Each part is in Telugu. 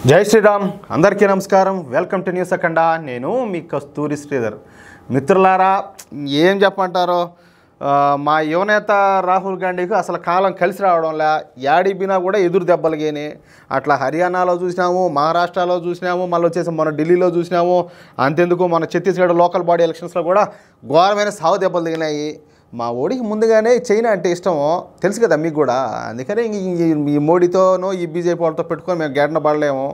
జై శ్రీరామ్ అందరికీ నమస్కారం. వెల్కమ్ టు న్యూస్ అఖండ. నేను మీ కస్తూరి శ్రీధర్. మిత్రులారా, ఏం చెప్పంటారో మా యువనేత రాహుల్ గాంధీకి అసలు కాలం కలిసి రావడంలా. యాడిబినా కూడా ఎదురు దెబ్బలుగానే. అట్లా హర్యానాలో చూసినాము, మహారాష్ట్రలో చూసినాము, మళ్ళీ వచ్చేసి మన ఢిల్లీలో చూసినాము. అంతెందుకు మన ఛత్తీస్గఢ్ లోకల్ బాడీ ఎలక్షన్స్లో కూడా ఘోరమైన సావు దెబ్బలు దిగినాయి. మా ఓడికి ముందుగానే చైనా అంటే ఇష్టం తెలుసు కదా మీకు కూడా. అందుకనే ఈ మోడీతోనో ఈ బీజేపీ వాళ్ళతో పెట్టుకొని మేము గేటన పడలేము.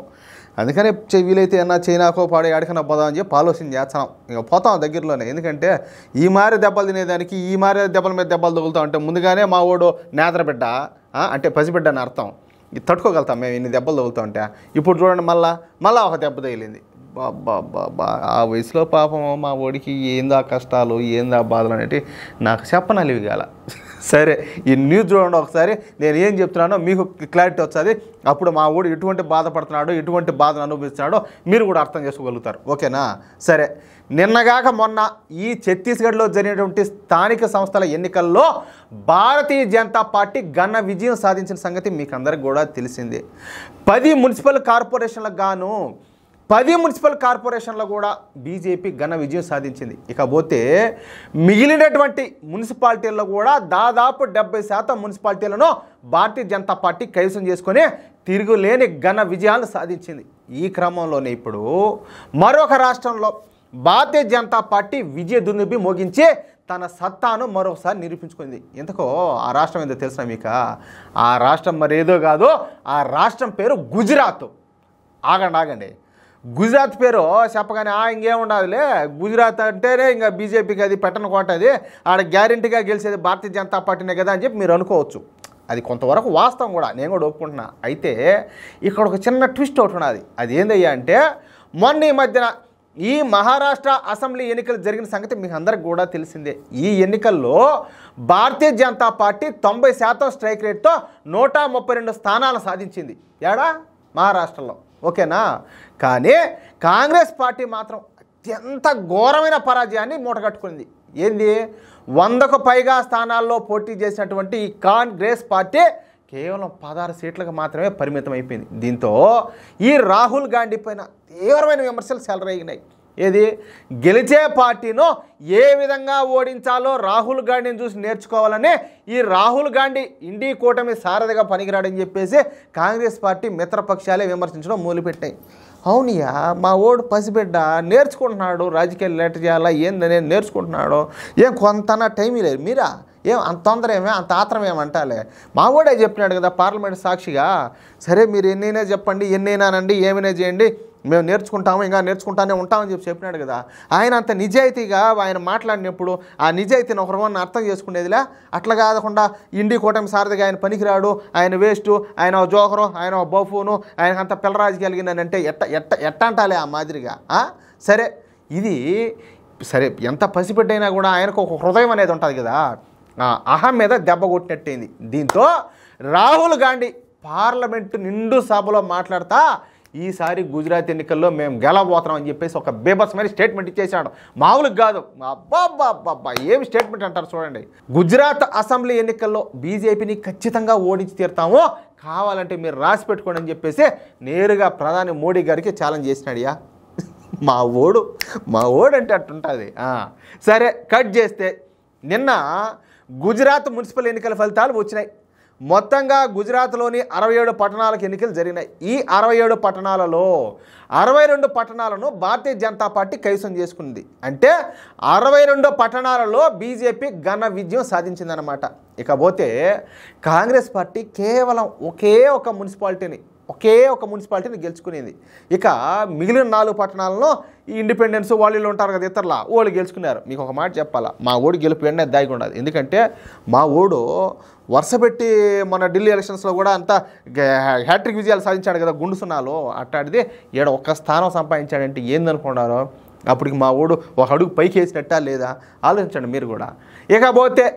అందుకనే వీలైతే అన్నా చైనాకో పాడే ఆడికన్నా పోదామని చెప్పి ఆలోచన చేస్తాం. ఇంకా పోతాం దగ్గరలోనే. ఎందుకంటే ఈ మారి దెబ్బలు తినేదానికి ఈ మారి దెబ్బల మీద దెబ్బలు తగులుతాం అంటే ముందుగానే మా ఓడు నేత్రబిడ్డ అంటే పసిబిడ్డ అని అర్థం. ఇది తట్టుకోగలుగుతాం మేము ఇన్ని దెబ్బలు తగులుతూ ఉంటే. ఇప్పుడు చూడండి మళ్ళా ఒక దెబ్బ తగిలింది. బాబా ఆ వయసులో పాపం మా ఓడికి ఏందా కష్టాలు ఏందా బాధలు అనేవి నాకు చెప్పనలివి కాల. సరే, ఈ న్యూస్ చూడండి ఒకసారి. నేను ఏం చెప్తున్నానో మీకు క్లారిటీ వస్తుంది. అప్పుడు మా ఓడు ఎటువంటి బాధపడుతున్నాడో ఎటువంటి బాధను అనుభవిస్తున్నాడో మీరు కూడా అర్థం చేసుకోగలుగుతారు. ఓకేనా? సరే, నిన్నగాక మొన్న ఈ ఛత్తీస్గఢ్లో జరిగినటువంటి స్థానిక సంస్థల ఎన్నికల్లో భారతీయ జనతా పార్టీ ఘన విజయం సాధించిన సంగతి మీకు అందరికి కూడా తెలిసిందే. 10 మున్సిపల్ కార్పొరేషన్లకు గాను 10 మున్సిపల్ కార్పొరేషన్లో కూడా బీజేపీ ఘన విజయం సాధించింది. ఇకపోతే మిగిలినటువంటి మున్సిపాలిటీల్లో కూడా దాదాపు 70% మున్సిపాలిటీలను భారతీయ జనతా పార్టీ కైవసం చేసుకొని తిరుగులేని ఘన విజయాలు సాధించింది. ఈ క్రమంలోనే ఇప్పుడు మరొక రాష్ట్రంలో భారతీయ జనతా పార్టీ విజయ దుందుబి మోగించి తన సత్తాను మరొకసారి నిరూపించుకుంది. ఎందుకో ఆ రాష్ట్రం ఏందో తెలుసా మీకు? ఆ రాష్ట్రం మరేదో కాదు. ఆ రాష్ట్రం పేరు గుజరాత్. ఆగండి, గుజరాత్ పేరు చెప్పగానే ఇంకేముండాలిలే, గుజరాత్ అంటేనే ఇంకా బీజేపీకి అది పెట్టన కోట, అది ఆడ గ్యారెంటీగా గెలిచేది భారతీయ జనతా పార్టీనే కదా అని చెప్పి మీరు అనుకోవచ్చు. అది కొంతవరకు వాస్తవం కూడా, నేను కూడా ఒప్పుకుంటున్నా. అయితే ఇక్కడ ఒక చిన్న ట్విస్ట్ ఒకటి ఉన్నది. అది ఏందయ్యా అంటే, మొన్న ఈ మధ్యన ఈ మహారాష్ట్ర అసెంబ్లీ ఎన్నికలు జరిగిన సంగతి మీకు అందరికి కూడా తెలిసిందే. ఈ ఎన్నికల్లో భారతీయ జనతా పార్టీ 90% స్ట్రైక్ రేట్తో 132 స్థానాలు సాధించింది. ఏడా? మహారాష్ట్రలో. ఓకేనా? కానీ కాంగ్రెస్ పార్టీ మాత్రం అత్యంత ఘోరమైన పరాజయాన్ని మూటగట్టుకుంది. ఏంది? 100కు పైగా స్థానాల్లో పోటీ చేసినటువంటి ఈ కాంగ్రెస్ పార్టీ కేవలం 16 సీట్లకు మాత్రమే పరిమితం అయిపోయింది. దీంతో ఈ రాహుల్ గాంధీ పైన తీవ్రమైన విమర్శలు చెలరేగినాయి. ఏది? గెలిచే పార్టీను ఏ విధంగా ఓడించాలో రాహుల్ గాంధీని చూసి నేర్చుకోవాలని ఈ రాహుల్ గాంధీ ఇండి కూటమి సారథిగా పనికిరాడని చెప్పేసి కాంగ్రెస్ పార్టీ మిత్రపక్షాలే విమర్శించడం మొదలుపెట్టాయి. అవునియా, మా ఓడు పసిబిడ్డ నేర్చుకుంటున్నాడు, రాజకీయాలు లేట్ చేయాలా ఏందని నేర్చుకుంటున్నాడు. ఏం కొంతనా టైం లేదు మీరా? ఏం అంత తొందర ఏమే, అంత ఆత్రం ఏమంటాలే? మా ఓడే చెప్పినాడు కదా పార్లమెంట్ సాక్షిగా, సరే మీరు ఎన్నైనా చెప్పండి, ఎన్నైనానండి, ఏమైనా చేయండి, మేము నేర్చుకుంటాము, ఇంకా నేర్చుకుంటానే ఉంటామని చెప్పినాడు కదా. ఆయన అంత నిజాయితీగా ఆయన మాట్లాడినప్పుడు ఆ నిజాయితీని ఒకరివన్న అర్థం చేసుకునేదిలే. అట్లా కాకుండా ఇండి కూటమి సారథిగా ఆయన పనికిరాడు, ఆయన వేస్టు, ఆయన జోకరు, ఆయన బఫూను, ఆయన అంత పిల్లరాజు కలిగిందనంటే ఎట్ట అంటాలే ఆ మాదిరిగా? సరే, ఇది సరే, ఎంత పసిపెట్టైనా కూడా ఆయనకు ఒక హృదయం అనేది ఉంటుంది కదా. అహం మీద దెబ్బ కొట్టినట్టయింది. దీంతో రాహుల్ గాంధీ పార్లమెంటు నిండు సభలో మాట్లాడతా ఈసారి గుజరాత్ ఎన్నికల్లో మేము గెలవబోతున్నాం అని చెప్పేసి ఒక బేబస్మైన స్టేట్మెంట్ ఇచ్చేసాడు. మామూలుగా కాదు. అబ్బాబ్బాబ్బా, ఏమి స్టేట్మెంట్ అంటారు చూడండి. గుజరాత్ అసెంబ్లీ ఎన్నికల్లో బీజేపీని ఖచ్చితంగా ఓడించి తీరుతాము, కావాలంటే మీరు రాసి పెట్టుకోండి అని చెప్పేసి నేరుగా ప్రధాని మోడీ గారికి ఛాలెంజ్ చేసినాడియా. మా ఓడు అంటే అట్టుంటుంది. సరే, కట్ చేస్తే నిన్న గుజరాత్ మున్సిపల్ ఎన్నికల ఫలితాలు వచ్చినాయి. మొత్తంగా గుజరాత్లోని 67 పట్టణాలకు ఎన్నికలు జరిగినాయి. ఈ 67 పట్టణాలలో 62 పట్టణాలను భారతీయ జనతా పార్టీ కైవసం చేసుకుంది. అంటే 62 పట్టణాలలో బీజేపీ ఘన విజయం సాధించిందనమాట. ఇకపోతే కాంగ్రెస్ పార్టీ కేవలం ఒకే ఒక మున్సిపాలిటీని గెలుచుకునేది. ఇక మిగిలిన 4 పట్టణాలను ఈ ఇండిపెండెన్స్ వాళ్ళు ఉంటారు కదా, ఇతరుల వాళ్ళు గెలుచుకున్నారు. మీకు ఒక మాట చెప్పాలా, మా ఓడి గెలుపు వెంటనే దాగి ఉండదు. ఎందుకంటే మా ఓడు వరుస పెట్టి మన ఢిల్లీ ఎలక్షన్స్లో కూడా అంతా హ్యాట్రిక్ విజయాలు సాధించాడు కదా గుండు సున్నాలో. అట్టాడిది ఈడ ఒక్క స్థానం సంపాదించాడంటే ఏందనుకున్నారు? అప్పటికి మా ఓడు ఒక అడుగు పైకి వేసినట్టా లేదా ఆలోచించండి మీరు కూడా. ఇకపోతే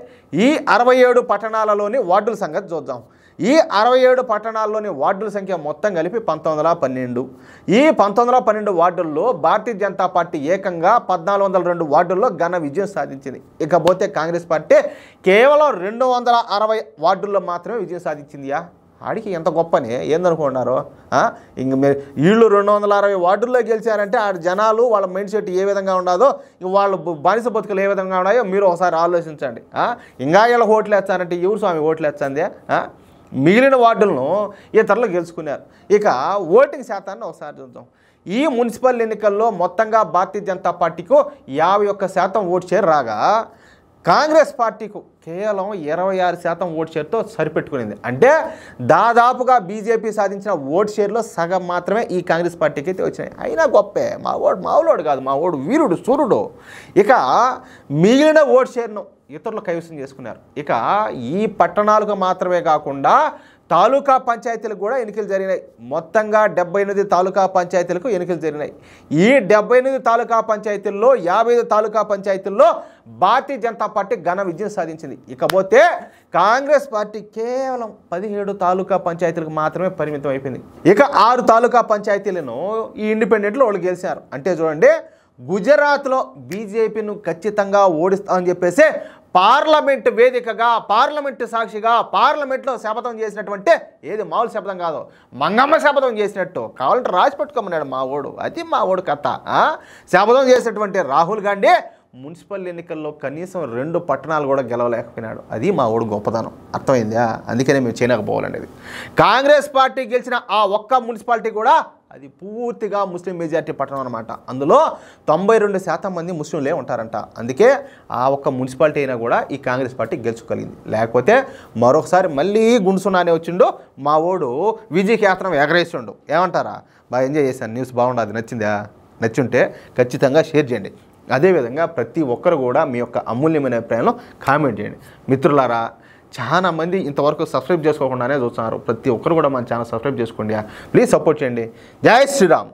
ఈ 67 పట్టణాలలోని వార్డుల సంగతి చూద్దాం. ఈ 67 పట్టణాల్లోని వార్డుల సంఖ్య మొత్తం కలిపి 1912. ఈ 1912 వార్డుల్లో భారతీయ జనతా పార్టీ ఏకంగా 1402 వార్డుల్లో ఘన విజయం సాధించింది. ఇకపోతే కాంగ్రెస్ పార్టీ కేవలం 260 వార్డుల్లో మాత్రమే విజయం సాధించిందియా. ఆడికి ఎంత గొప్పని ఏందనుకుంటున్నారు? ఇంక మీరు వీళ్ళు 260 వార్డుల్లో గెలిచారంటే ఆ జనాలు వాళ్ళ మైండ్ సెట్ ఏ విధంగా ఉండదో, వాళ్ళ బానిస బతుకులు ఏ విధంగా ఉన్నాయో మీరు ఒకసారి ఆలోచించండి. ఇంకా వీళ్ళకి ఓట్లు వేస్తారంటే ఎవరు స్వామి ఓట్లు వేస్తుంది? మిగిలిన వార్డులను ఇతరులు గెలుచుకున్నారు. ఇక ఓటింగ్ శాతాన్ని ఒకసారి చూద్దాం. ఈ మున్సిపల్ ఎన్నికల్లో మొత్తంగా భారతీయ జనతా పార్టీకు 51% ఓటు షేర్ రాగా కాంగ్రెస్ పార్టీకు కేవలం 26% ఓటు షేర్తో సరిపెట్టుకునింది. అంటే దాదాపుగా బీజేపీ సాధించిన ఓటు షేర్లో సగం మాత్రమే ఈ కాంగ్రెస్ పార్టీకి అయితే వచ్చినాయి. అయినా గొప్పే, మా ఓడు మావులోడు కాదు, మా ఓడు వీరుడు సూర్యుడు. ఇక మిగిలిన ఓటు షేర్ను ఇతరులు కైవసం చేసుకున్నారు. ఇక ఈ పట్టణాలకు మాత్రమే కాకుండా తాలూకా పంచాయతీలకు కూడా ఎన్నికలు జరిగినాయి. మొత్తంగా 78 తాలూకా పంచాయతీలకు ఎన్నికలు జరిగినాయి. ఈ 78 తాలూకా పంచాయతీల్లో 55 తాలూకా పంచాయతీల్లో భారతీయ జనతా పార్టీ ఘన విజయం సాధించింది. ఇకపోతే కాంగ్రెస్ పార్టీ కేవలం 17 తాలూకా పంచాయతీలకు మాత్రమే పరిమితం అయిపోయింది. ఇక 6 తాలూకా పంచాయతీలను ఈ ఇండిపెండెంట్లు వాళ్ళు గెలిచారు. అంటే చూడండి, గుజరాత్లో బీజేపీను ఖచ్చితంగా ఓడిస్తామని చెప్పేసి పార్లమెంట్ వేదికగా, పార్లమెంటు సాక్షిగా, పార్లమెంట్లో శపథం చేసినటువంటి, ఏది మామూలు శపథం కాదు, మంగమ్మ శపథం చేసినట్టు, కావాలంటే రాసి పెట్టుకోమన్నాడు మా ఓడు. అది మా ఓడు కథ. శపథం చేసినటువంటి రాహుల్ గాంధీ మున్సిపల్ ఎన్నికల్లో కనీసం 2 పట్టణాలు కూడా గెలవలేకపోయినాడు. అది మా ఓడు గొప్పదనం. అర్థమైందా? అందుకనే మేము చైనాకు పోవాలనేది. కాంగ్రెస్ పార్టీ గెలిచిన ఆ ఒక్క మున్సిపాలిటీ కూడా అది పూర్తిగా ముస్లిం మెజారిటీ పట్టణం అనమాట. అందులో 92% మంది ముస్లింలే ఉంటారంట. అందుకే ఆ ఒక్క మున్సిపాలిటీ అయినా కూడా ఈ కాంగ్రెస్ పార్టీ గెలుచుకోగలిగింది. లేకపోతే మరొకసారి మళ్ళీ గుండుసున్నానే వచ్చిండు మా ఓడు, విజయకేతనం ఎగరేసిండు. ఏమంటారా? బాగా ఎంజాయ్ చేశాను, న్యూస్ బాగుండదు, నచ్చిందా? నచ్చుంటే ఖచ్చితంగా షేర్ చేయండి. అదేవిధంగా ప్రతి ఒక్కరు కూడా మీ యొక్క అమూల్యమైన అభిప్రాయంలో కామెంట్ చేయండి. మిత్రులారా, చాలా మంది ఇంతవరకు సబ్స్క్రైబ్ చేసుకోకుండానే చూస్తున్నారు. ప్రతి ఒక్కరు కూడా మన ఛానల్ సబ్స్క్రైబ్ చేసుకోండి. ప్లీజ్ సపోర్ట్ చేయండి. జై శ్రీరామ్.